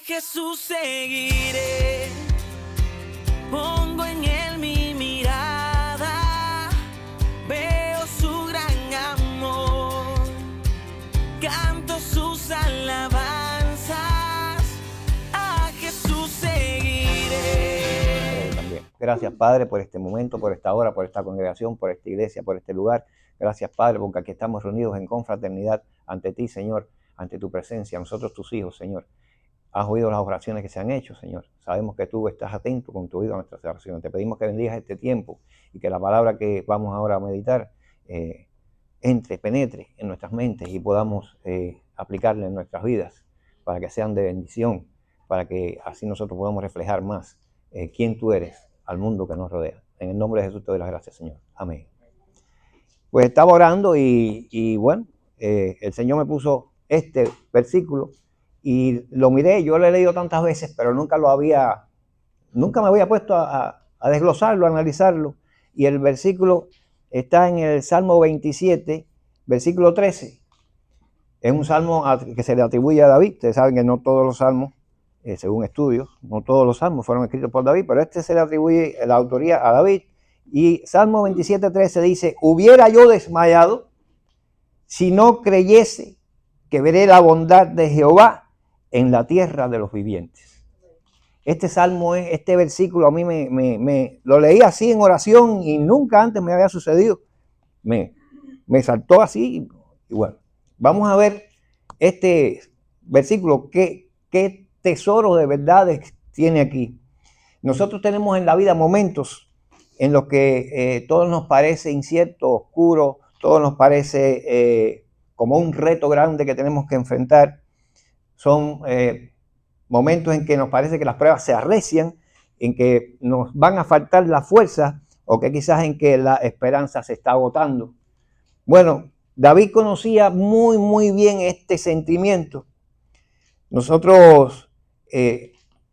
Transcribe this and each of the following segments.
Jesús seguiré, pongo en él mi mirada, veo su gran amor, canto sus alabanzas, a Jesús seguiré. También. Gracias, Padre, por este momento, por esta hora, por esta congregación, por esta iglesia, por este lugar. Gracias, Padre, porque aquí estamos reunidos en confraternidad ante ti, Señor, ante tu presencia, nosotros tus hijos, Señor. Has oído las oraciones que se han hecho, Señor. Sabemos que tú estás atento con tu oído a nuestras oraciones. Te pedimos que bendigas este tiempo y que la palabra que vamos ahora a meditar penetre en nuestras mentes y podamos aplicarla en nuestras vidas para que sean de bendición, para que así nosotros podamos reflejar más quién tú eres al mundo que nos rodea. En el nombre de Jesús te doy las gracias, Señor. Amén. Pues estaba orando y bueno, el Señor me puso este versículo y lo miré. Yo lo he leído tantas veces, pero nunca me había puesto a desglosarlo, a analizarlo. Y el versículo está en el Salmo 27, versículo 13. Es un salmo que se le atribuye a David. Ustedes saben que no todos los salmos, según estudios, no todos los salmos fueron escritos por David, pero este se le atribuye la autoría a David. Y Salmo 27, 13 dice: hubiera yo desmayado si no creyese que veré la bondad de Jehová en la tierra de los vivientes. Este salmo, este versículo a mí me lo leí así en oración y nunca antes me había sucedido. Me saltó así y bueno, vamos a ver este versículo, qué tesoro de verdades tiene aquí. Nosotros tenemos en la vida momentos en los que todo nos parece incierto, oscuro, todo nos parece como un reto grande que tenemos que enfrentar. Son momentos en que nos parece que las pruebas se arrecian, en que nos van a faltar la fuerza o que quizás en que la esperanza se está agotando. Bueno, David conocía muy bien este sentimiento. Nosotros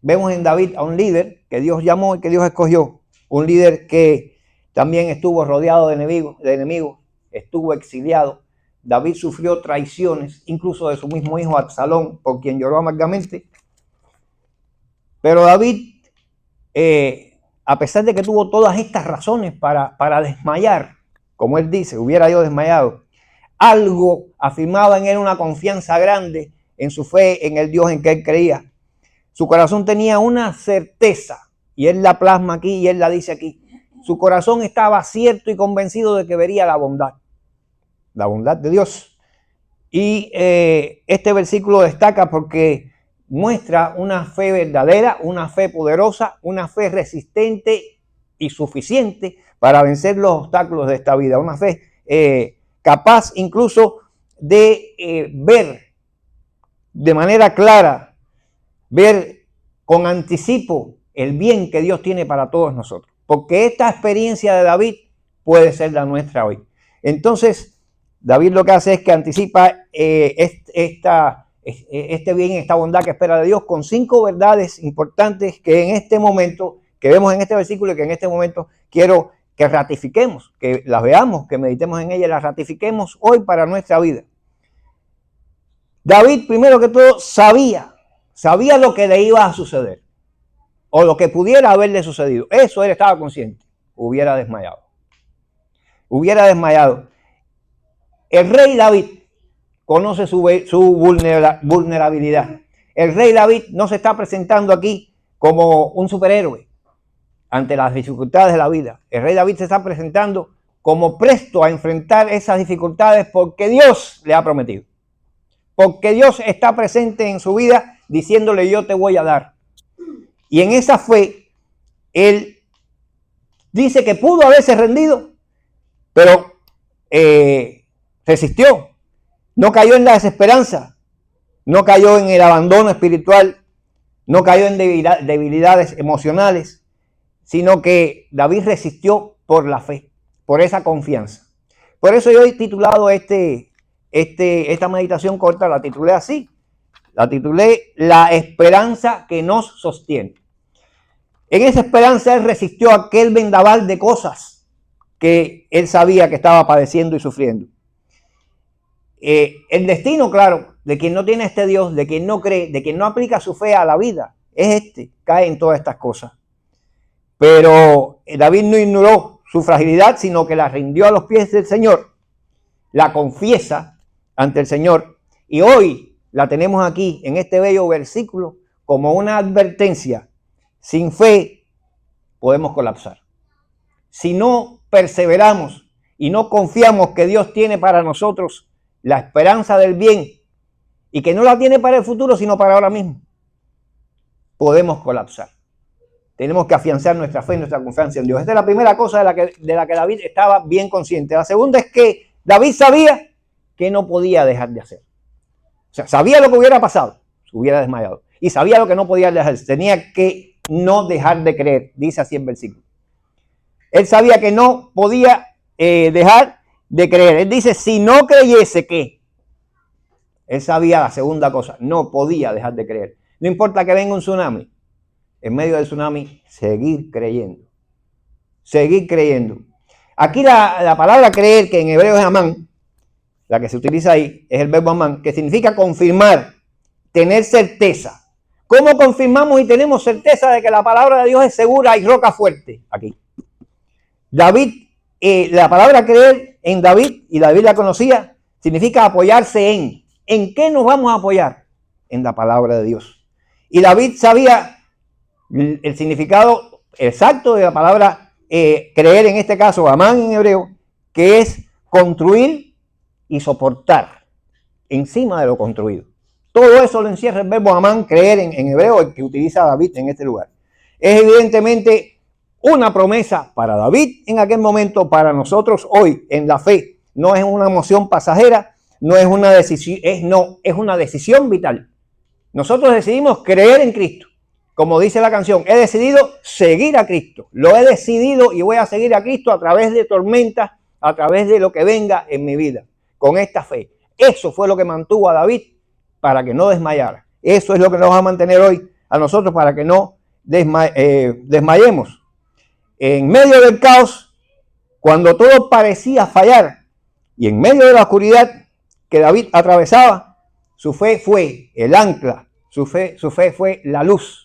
vemos en David a un líder que Dios llamó y que Dios escogió. Un líder que también estuvo rodeado de enemigos, estuvo exiliado. David sufrió traiciones, incluso de su mismo hijo Absalón, por quien lloró amargamente. Pero David, a pesar de que tuvo todas estas razones para desmayar, como él dice, hubiera yo desmayado, algo afirmaba en él una confianza grande en su fe, en el Dios en que él creía. Su corazón tenía una certeza, y él la plasma aquí y él la dice aquí. Su corazón estaba cierto y convencido de que vería la bondad de Dios. Y este versículo destaca porque muestra una fe verdadera, una fe poderosa, una fe resistente y suficiente para vencer los obstáculos de esta vida. Una fe capaz incluso de ver de manera clara, ver con anticipo el bien que Dios tiene para todos nosotros. Porque esta experiencia de David puede ser la nuestra hoy. Entonces, David lo que hace es que anticipa este bien, esta bondad que espera de Dios con 5 verdades importantes que en este momento, que vemos en este versículo y que en este momento quiero que ratifiquemos, que las veamos, que meditemos en ellas y las ratifiquemos hoy para nuestra vida. David, primero que todo, sabía lo que le iba a suceder o lo que pudiera haberle sucedido. Eso él estaba consciente. Hubiera desmayado. El rey David conoce su vulnerabilidad. El rey David no se está presentando aquí como un superhéroe ante las dificultades de la vida. El rey David se está presentando como presto a enfrentar esas dificultades porque Dios le ha prometido. Porque Dios está presente en su vida diciéndole: yo te voy a dar. Y en esa fe, él dice que pudo haberse rendido, pero resistió. No cayó en la desesperanza, no cayó en el abandono espiritual, no cayó en debilidades emocionales, sino que David resistió por la fe, por esa confianza. Por eso yo he titulado esta meditación corta, la titulé así. La titulé La esperanza que nos sostiene. En esa esperanza él resistió aquel vendaval de cosas que él sabía que estaba padeciendo y sufriendo. el destino, claro, de quien no tiene a este Dios, de quien no cree, de quien no aplica su fe a la vida, es cae en todas estas cosas. Pero David no ignoró su fragilidad, sino que la rindió a los pies del Señor, la confiesa ante el Señor, y hoy la tenemos aquí en este bello versículo como una advertencia. Sin fe podemos colapsar. Si no perseveramos y no confiamos que Dios tiene para nosotros la esperanza del bien y que no la tiene para el futuro, sino para ahora mismo, podemos colapsar. Tenemos que afianzar nuestra fe y nuestra confianza en Dios. Esta es la primera cosa de la que David estaba bien consciente. La segunda es que David sabía que no podía dejar de hacer. O sea, sabía lo que hubiera pasado, se hubiera desmayado. Y sabía lo que no podía dejar. Tenía que no dejar de creer, dice así el versículo. Él sabía que no podía dejar de creer. Él dice, si no creyese que. Él sabía la segunda cosa, no podía dejar de creer. No importa que venga un tsunami. En medio del tsunami, seguir creyendo. Seguir creyendo. Aquí la palabra creer, que en hebreo es amán, la que se utiliza ahí, es el verbo amán, que significa confirmar, tener certeza. ¿Cómo confirmamos y tenemos certeza de que la palabra de Dios es segura y roca fuerte? Aquí. David, la palabra creer en David, y David la conocía, significa apoyarse en. ¿En qué nos vamos a apoyar? En la palabra de Dios. Y David sabía el significado exacto de la palabra creer, en este caso, amán en hebreo, que es construir y soportar encima de lo construido. Todo eso lo encierra el verbo amán, creer en hebreo, el que utiliza David en este lugar. Es evidentemente una promesa para David en aquel momento, para nosotros hoy en la fe. No es una emoción pasajera, no es una decisión, es una decisión vital. Nosotros decidimos creer en Cristo. Como dice la canción, he decidido seguir a Cristo. Lo he decidido y voy a seguir a Cristo a través de tormentas, a través de lo que venga en mi vida, con esta fe. Eso fue lo que mantuvo a David para que no desmayara. Eso es lo que nos va a mantener hoy a nosotros para que no desmayemos. En medio del caos, cuando todo parecía fallar y en medio de la oscuridad que David atravesaba, su fe fue el ancla, su fe fue la luz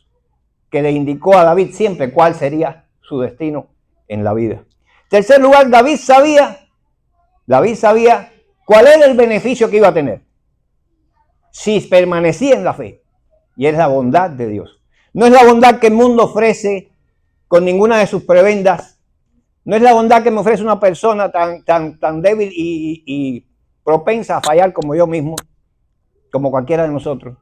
que le indicó a David siempre cuál sería su destino en la vida. En tercer lugar, David sabía cuál era el beneficio que iba a tener si permanecía en la fe, y es la bondad de Dios. No es la bondad que el mundo ofrece con ninguna de sus prebendas, no es la bondad que me ofrece una persona tan débil y propensa a fallar como yo mismo, como cualquiera de nosotros.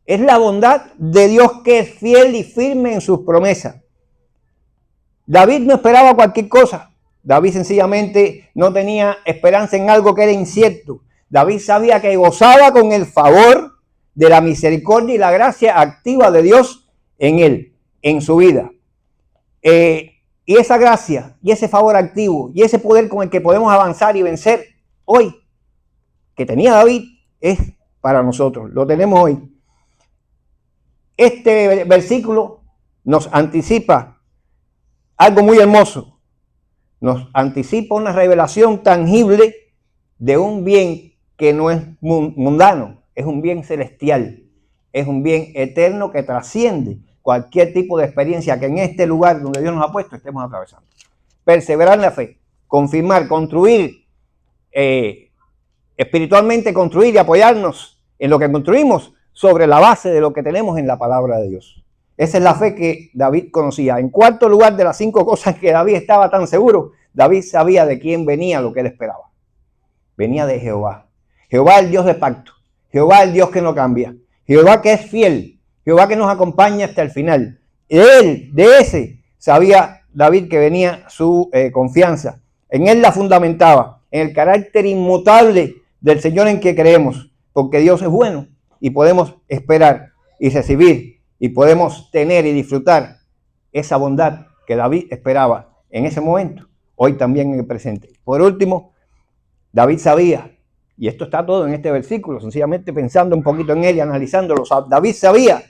Es la bondad de Dios que es fiel y firme en sus promesas. David no esperaba cualquier cosa. David sencillamente no tenía esperanza en algo que era incierto. David sabía que gozaba con el favor de la misericordia y la gracia activa de Dios en él, en su vida. Y esa gracia y ese favor activo y ese poder con el que podemos avanzar y vencer hoy, que tenía David, es para nosotros. Lo tenemos hoy. Este versículo nos anticipa algo muy hermoso. Nos anticipa una revelación tangible de un bien que no es mundano, es un bien celestial, es un bien eterno que trasciende cualquier tipo de experiencia que en este lugar donde Dios nos ha puesto estemos atravesando. Perseverar en la fe, confirmar, construir, espiritualmente construir y apoyarnos en lo que construimos sobre la base de lo que tenemos en la palabra de Dios. Esa es la fe que David conocía. En cuarto lugar, de las 5 cosas que David estaba tan seguro, David sabía de quién venía lo que él esperaba. Venía de Jehová. Jehová el Dios de pacto. Jehová el Dios que no cambia. Jehová que es fiel. Jehová que nos acompaña hasta el final. De ese sabía David que venía su confianza. En él la fundamentaba. En el carácter inmutable del Señor en que creemos. Porque Dios es bueno. Y podemos esperar y recibir y podemos tener y disfrutar esa bondad que David esperaba en ese momento, hoy también en el presente. Por último, David sabía, y esto está todo en este versículo, sencillamente pensando un poquito en él y analizándolo, David sabía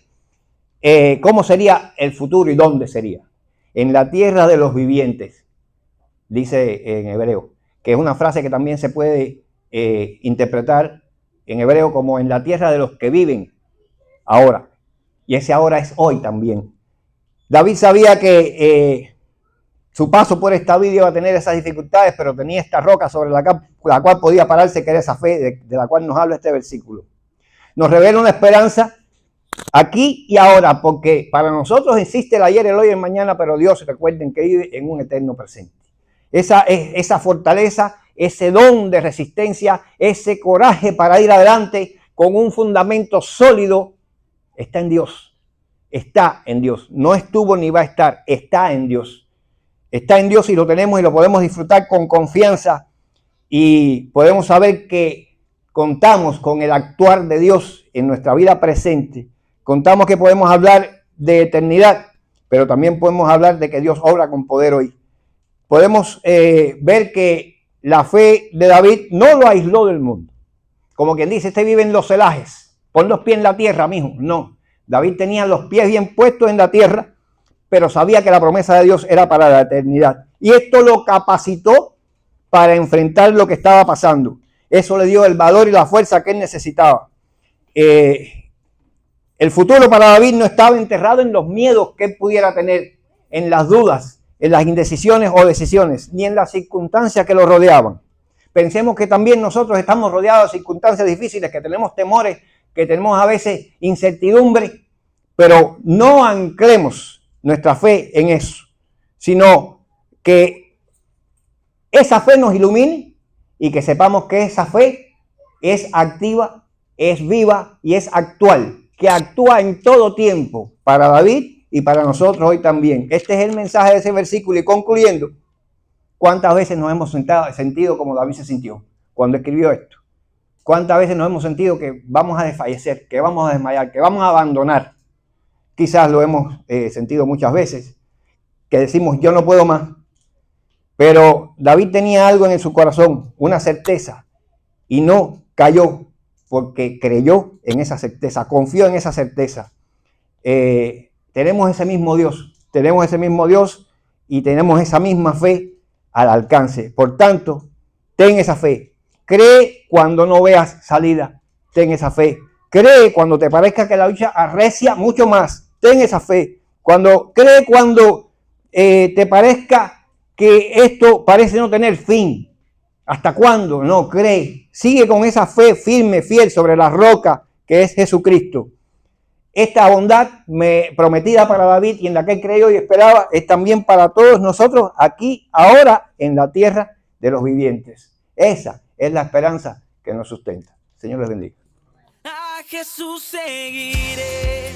cómo sería el futuro y dónde sería. En la tierra de los vivientes, dice en hebreo, que es una frase que también se puede interpretar en hebreo como en la tierra de los que viven ahora. Y ese ahora es hoy también. David sabía que su paso por esta vida iba a tener esas dificultades, pero tenía esta roca sobre la cual podía pararse, que era esa fe de la cual nos habla este versículo. Nos revela una esperanza aquí y ahora, porque para nosotros existe el ayer, el hoy y el mañana, pero Dios, recuerden que vive en un eterno presente. Esa fortaleza, ese don de resistencia, ese coraje para ir adelante con un fundamento sólido, está en Dios. Está en Dios. No estuvo ni va a estar, está en Dios. Está en Dios y lo tenemos y lo podemos disfrutar con confianza y podemos saber que contamos con el actuar de Dios en nuestra vida presente. Contamos que podemos hablar de eternidad, pero también podemos hablar de que Dios obra con poder hoy. Podemos ver que la fe de David no lo aisló del mundo. Como quien dice, este vive en los celajes, pon los pies en la tierra, mijo. No, David tenía los pies bien puestos en la tierra, pero sabía que la promesa de Dios era para la eternidad. Y esto lo capacitó para enfrentar lo que estaba pasando. Eso le dio el valor y la fuerza que él necesitaba. El futuro para David no estaba enterrado en los miedos que él pudiera tener, en las dudas, en las indecisiones o decisiones, ni en las circunstancias que lo rodeaban. Pensemos que también nosotros estamos rodeados de circunstancias difíciles, que tenemos temores, que tenemos a veces incertidumbre, pero no anclemos nuestra fe en eso, sino que esa fe nos ilumine y que sepamos que esa fe es activa, es viva y es actual, que actúa en todo tiempo para David y para nosotros hoy también. Este es el mensaje de ese versículo y concluyendo, ¿cuántas veces nos hemos sentido como David se sintió cuando escribió esto? ¿Cuántas veces nos hemos sentido que vamos a desfallecer, que vamos a desmayar, que vamos a abandonar? Quizás lo hemos sentido muchas veces, que decimos yo no puedo más. Pero David tenía algo en su corazón, una certeza, y no cayó porque creyó en esa certeza, confió en esa certeza. Tenemos ese mismo Dios y tenemos esa misma fe al alcance. Por tanto, ten esa fe. Cree cuando no veas salida, ten esa fe. Cree cuando te parezca que la lucha arrecia mucho más. Ten esa fe. Cree cuando te parezca que esto parece no tener fin. ¿Hasta cuándo? No, cree. Sigue con esa fe firme, fiel sobre la roca que es Jesucristo. Esta bondad prometida para David y en la que él creyó y esperaba es también para todos nosotros aquí, ahora, en la tierra de los vivientes. Esa es la esperanza que nos sustenta. Señor les bendiga. A Jesús seguiré.